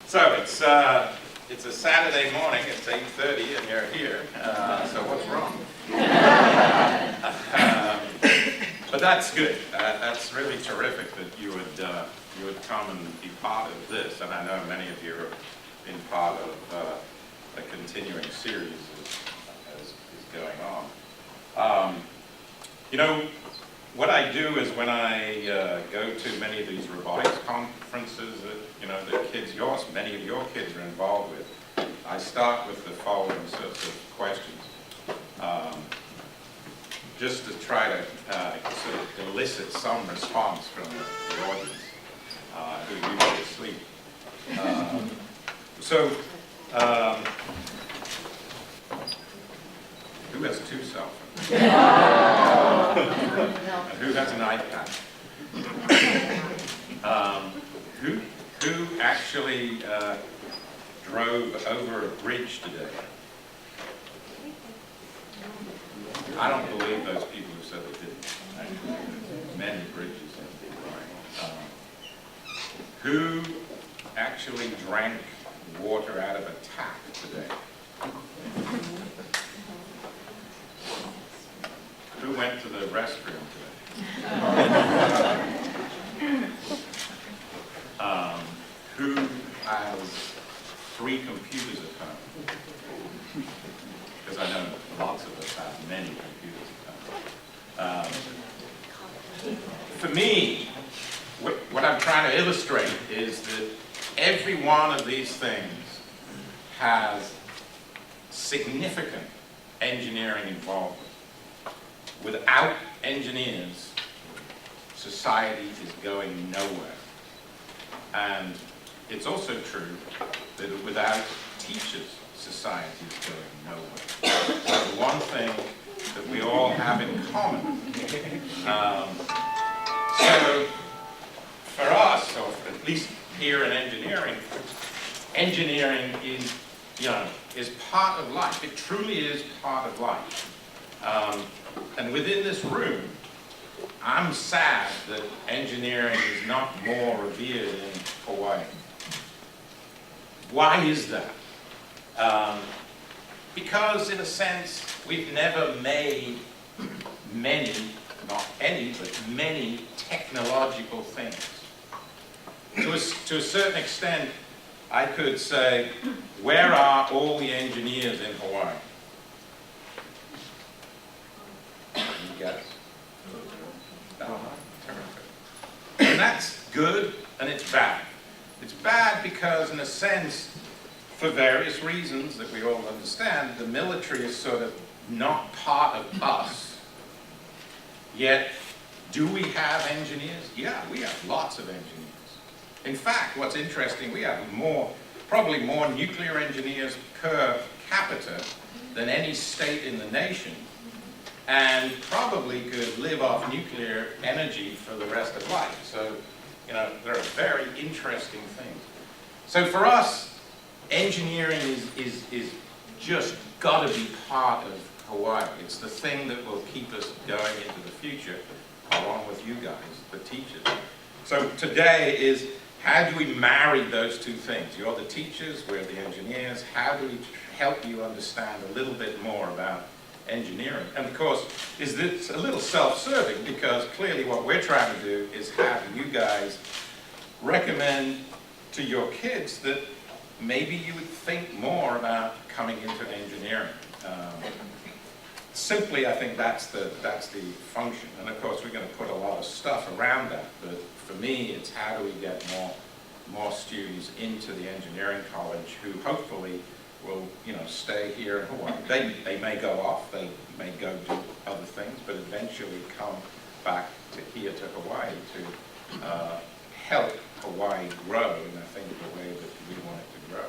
So it's a Saturday morning. It's 8:30, and you're here. So what's wrong? But that's good. That's really terrific that you would come and be part of this. And I know many of you have been part of a continuing series as is going on. You know, what I do is when I go to many of these robotics conferences that many of your kids are involved with, I start with the following sorts of questions, just to try to sort of elicit some response from the audience who are usually asleep. Who has two cell phones? And who has an iPad? Who actually drove over a bridge today? I don't believe those people who said they didn't. Actually, many bridges have been going. Who actually drank water out of a tap today? Who went to the restroom today? Who has 3 computers at home? Because I know lots of us have many computers at home. For me, what I'm trying to illustrate is that every one of these things has significant engineering involvement. Without engineers, society is going nowhere. And it's also true that without teachers, society is going nowhere. That's one thing that we all have in common. So for us, or at least here in engineering, engineering is part of life. It truly is part of life. And within this room, I'm sad that engineering is not more revered in Hawaii. Why is that? Because in a sense, we've never made many, not any, but many technological things. To a certain extent, I could say, where are all the engineers in Hawaii? You guess? And that's good and it's bad. It's bad because, in a sense, for various reasons that we all understand, the military is sort of not part of us. Yet, do we have engineers? Yeah, we have lots of engineers. In fact, what's interesting, we have probably more nuclear engineers per capita than any state in the nation, and probably could live off nuclear energy for the rest of life. So, there are very interesting things. So for us, engineering is just got to be part of Hawaii. It's the thing that will keep us going into the future, along with you guys, the teachers. So today is, how do we marry those two things? You're the teachers, we're the engineers. How do we help you understand a little bit more about engineering? And of course, is this a little self-serving, because clearly what we're trying to do is have you guys recommend to your kids that maybe you would think more about coming into engineering. Simply, I think that's the function. And of course, we're going to put a lot of stuff around that. But for me, it's how do we get more students into the engineering college who hopefully will, stay here in Hawaii. They may go off, they may go do other things, but eventually come back here to Hawaii to help Hawaii grow in, I think, the way that we want it to grow.